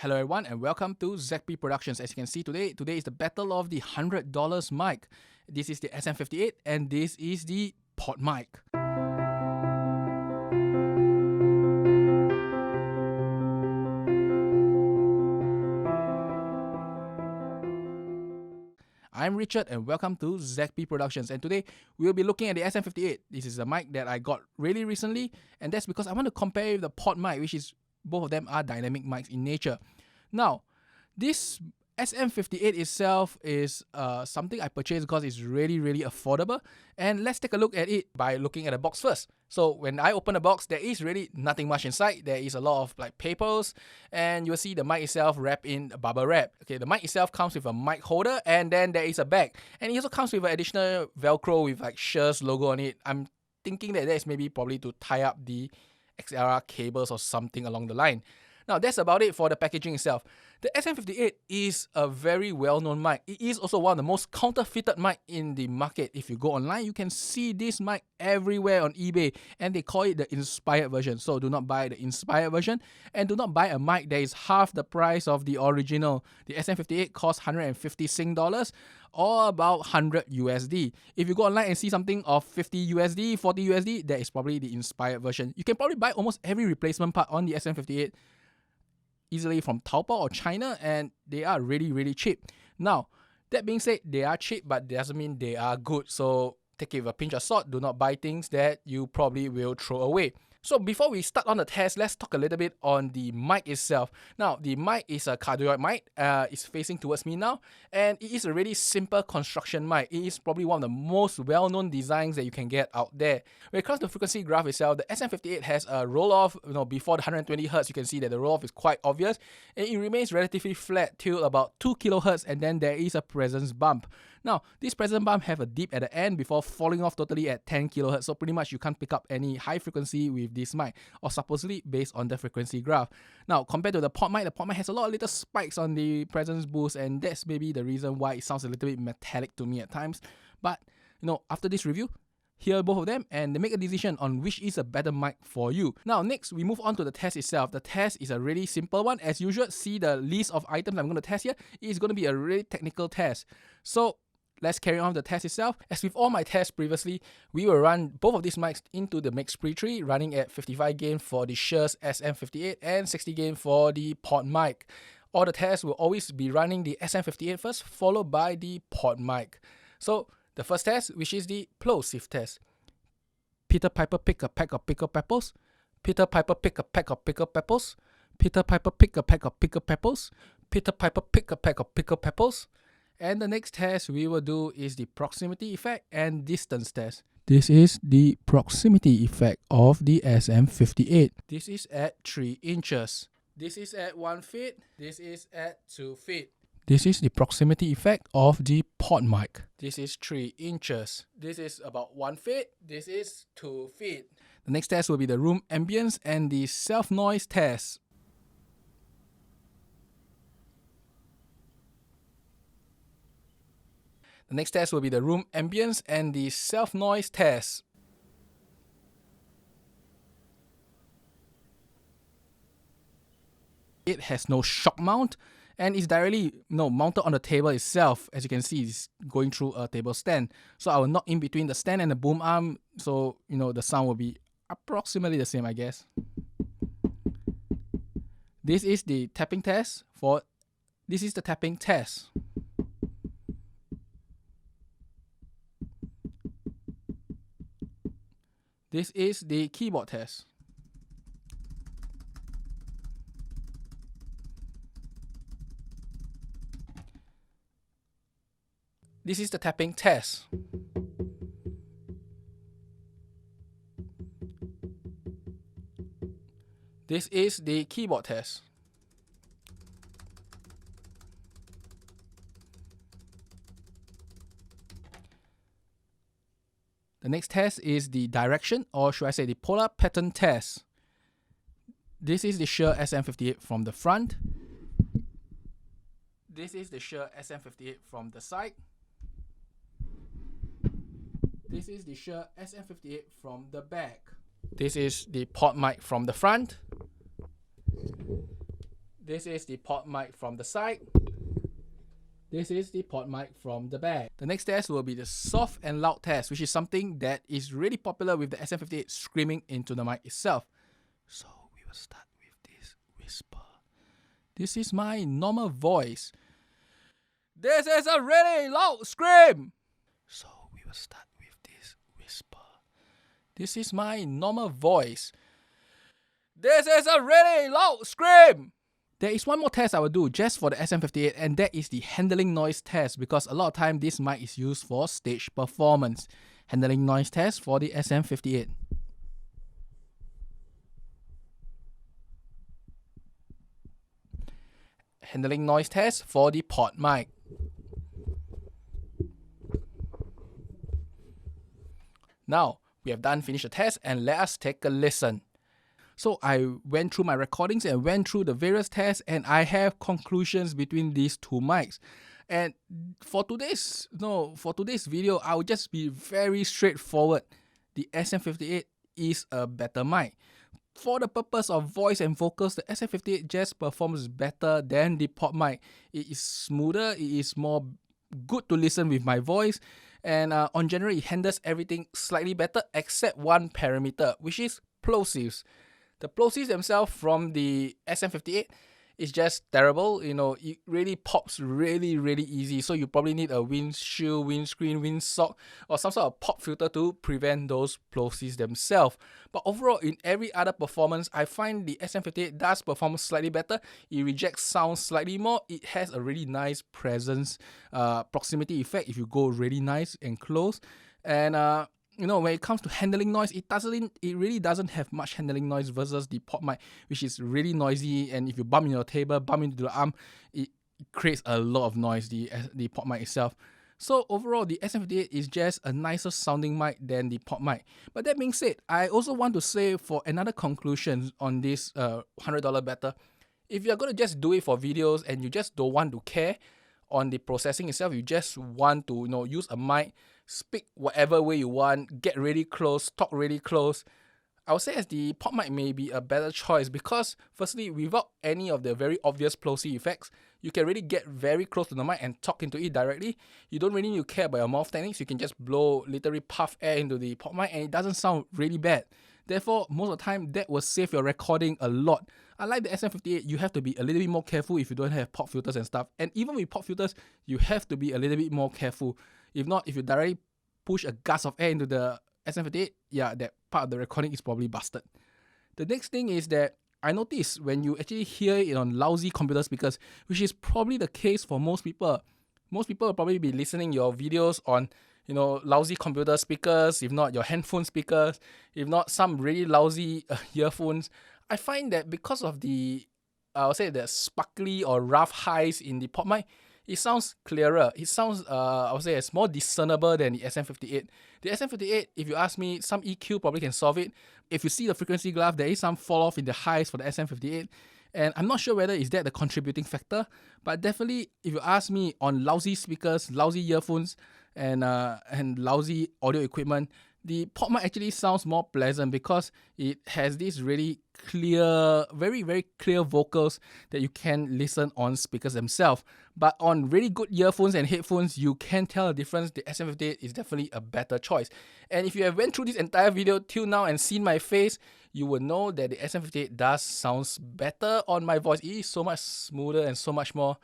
Hello everyone and welcome to ZP Productions. As you can see today is the battle of the $100 mic. This is the SM58 and this is the Podmic. I'm Richard and welcome to ZP Productions, and today we'll be looking at the SM58. This is a mic that I got really recently, and that's because I want to compare with the Podmic, which is both of them are dynamic mics in nature. Now, this SM58 itself is something I purchased because it's really affordable, and let's take a look at it by looking at the box first. So when I open the box, there is really nothing much inside. There is a lot of like papers, and you'll see the mic itself wrapped in a bubble wrap. Okay, the mic itself comes with a mic holder, and then there is a bag, and it also comes with an additional Velcro with like Shures logo on it. I'm thinking that is maybe probably to tie up the XLR cables or something along the line. Now, that's about it for the packaging itself. The SM58 is a very well-known mic. It is also one of the most counterfeited mic in the market. If you go online, you can see this mic everywhere on eBay, and they call it the inspired version. So do not buy the inspired version, and do not buy a mic that is half the price of the original. The SM58 costs 150 Sing dollars, or about 100 USD. If you go online and see something of 50 USD, 40 USD, that is probably the inspired version. You can probably buy almost every replacement part on the SM58 easily from Taobao or China, and they are really cheap. Now, that being said, they are cheap, but that doesn't mean they are good. So take it with a pinch of salt. Do not buy things that you probably will throw away. So before we start on the test, let's talk a little bit on the mic itself. Now, the mic is a cardioid mic. It's facing towards me now, and it is a really simple construction mic. It is probably one of the most well-known designs that you can get out there. When it comes to the frequency graph itself, the SM58 has a roll-off. Before the 120 Hz, you can see that the roll-off is quite obvious, and it remains relatively flat till about 2 kHz, and then there is a presence bump. Now, this presence bump have a dip at the end before falling off totally at 10 kHz, so pretty much you can't pick up any high frequency with this mic, or supposedly based on the frequency graph. Now, compared to the Podmic has a lot of little spikes on the presence boost, and that's maybe the reason why it sounds a little bit metallic to me at times. But, after this review, hear both of them and they make a decision on which is a better mic for you. Now, next, we move on to the test itself. The test is a really simple one. As usual, see the list of items I'm going to test here. It is going to be a really technical test. So, let's carry on with the test itself. As with all my tests previously, we will run both of these mics into the mix pre-tree, running at 55 gain for the Shures SM58 and 60 gain for the Podmic. All the tests will always be running the SM58 first, followed by the Podmic. So, the first test, which is the Plosives test. Peter Piper pick a pack of pickled peppers. Peter Piper pick a pack of pickled peppers. Peter Piper pick a pack of pickled peppers. Peter Piper pick a pack of pickled peppers. And the next test we will do is the proximity effect and distance test. This is the proximity effect of the SM58. This is at 3 inches. This is at 1 feet. This is at 2 feet. This is the proximity effect of the Podmic. This is 3 inches. This is about 1 feet. This is 2 feet. The next test will be the room ambience and the self-noise test. The next test will be the room ambience and the self-noise test. It has no shock mount and is directly mounted on the table itself. As you can see, it's going through a table stand. So I will knock in between the stand and the boom arm, so the sound will be approximately the same, I guess. This is the tapping test this is the tapping test. This is the keyboard test. This is the tapping test. This is the keyboard test. The next test is the direction, or should I say the polar pattern test. This is the Shure SM58 from the front. This is the Shure SM58 from the side. This is the Shure SM58 from the back. This is the Podmic from the front. This is the pod mic from the side. This is the pod mic from the back. The next test will be the soft and loud test, which is something that is really popular with the SM58 screaming into the mic itself. So we will start with this whisper. This is my normal voice. This is a really loud scream. So we will start with this whisper. This is my normal voice. This is a really loud scream. There is one more test I will do just for the SM58, and that is the handling noise test, because a lot of time this mic is used for stage performance. Handling noise test for the SM58. Handling noise test for the pod mic. Now, we have finished the test, and let us take a listen. So I went through my recordings and went through the various tests, and I have conclusions between these two mics. And for today's video, I will just be very straightforward. The SM58 is a better mic. For the purpose of voice and vocals, the SM58 just performs better than the pod mic. It is smoother, it is more good to listen with my voice, and on general, it handles everything slightly better except one parameter, which is plosives. The plosives themselves from the SM58 is just terrible. It really pops really easy. So you probably need a windshield, windscreen, windsock, or some sort of pop filter to prevent those plosives themselves. But overall, in every other performance, I find the SM58 does perform slightly better. It rejects sound slightly more. It has a really nice presence, proximity effect if you go really nice and close. And when it comes to handling noise, it really doesn't have much handling noise versus the pod mic, which is really noisy. And if you bump into your table, bump into the arm, it creates a lot of noise, the pod mic itself. So overall, the SM58 is just a nicer sounding mic than the pod mic. But that being said, I also want to say for another conclusion on this $100 better, if you're going to just do it for videos and you just don't want to care on the processing itself, you just want to use a mic, speak whatever way you want, get really close, talk really close, I would say as the pod mic may be a better choice, because firstly, without any of the very obvious plosive effects, you can really get very close to the mic and talk into it directly. You don't really need to care about your mouth techniques. You can just blow, literally puff air into the pod mic, and it doesn't sound really bad. Therefore, most of the time, that will save your recording a lot. Unlike the SM58, you have to be a little bit more careful if you don't have pop filters and stuff. And even with pop filters, you have to be a little bit more careful. If not, if you directly push a gust of air into the SM58, yeah, that part of the recording is probably busted. The next thing is that I noticed when you actually hear it on lousy computer speakers, which is probably the case for most people. Most people will probably be listening your videos on lousy computer speakers, if not your handphone speakers, if not some really lousy earphones. I find that because of the sparkly or rough highs in the pod mic, it sounds clearer. It sounds, it's more discernible than the SM58. The SM58, if you ask me, some EQ probably can solve it. If you see the frequency graph, there is some fall off in the highs for the SM58. And I'm not sure whether is that the contributing factor, but definitely, if you ask me, on lousy speakers, lousy earphones, and lousy audio equipment, the pod mic actually sounds more pleasant because it has these really clear, very, very clear vocals that you can listen on speakers themselves. But on really good earphones and headphones, you can tell the difference. The SM58 is definitely a better choice. And if you have went through this entire video till now and seen my face, you will know that the SM58 does sounds better on my voice. It is so much smoother and so much more,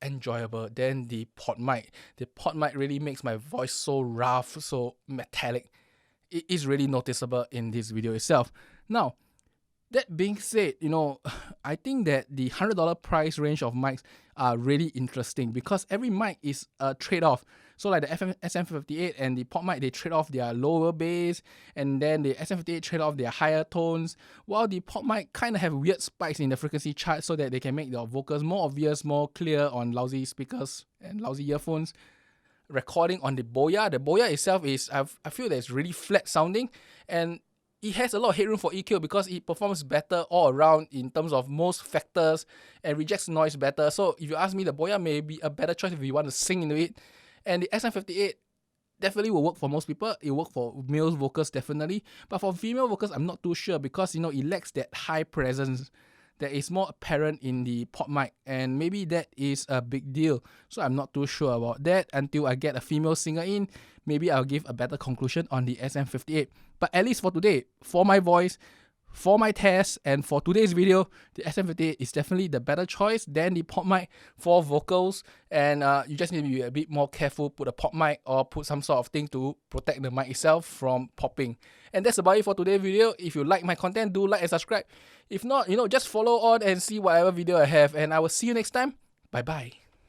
enjoyable than the pod mic. The pod mic really makes my voice so rough, so metallic. It is really noticeable in this video itself. Now, that being said, I think that the $100 price range of mics are really interesting because every mic is a trade-off. So like the SM58 and the pod mic, they trade off their lower bass, and then the SM58 trade off their higher tones, while the pod mic kind of have weird spikes in the frequency chart so that they can make their vocals more obvious, more clear on lousy speakers and lousy earphones. Recording on the Boya itself is, I feel that it's really flat sounding, and it has a lot of headroom for EQ because it performs better all around in terms of most factors and rejects noise better. So if you ask me, the Boya may be a better choice if you want to sing into it. And the SM58 definitely will work for most people. It will work for male vocals definitely. But for female vocals, I'm not too sure because, it lacks that high presence. that is more apparent in the Podmic, and maybe that is a big deal. So I'm not too sure about that until I get a female singer in. Maybe I'll give a better conclusion on the SM58. But at least for today, for my voice, for my test, and for today's video, the SM58 is definitely the better choice than the Podmic for vocals. And you just need to be a bit more careful, put a Podmic or put some sort of thing to protect the mic itself from popping. And that's about it for today's video. If you like my content, do like and subscribe. If not, just follow on and see whatever video I have. And I will see you next time. Bye bye.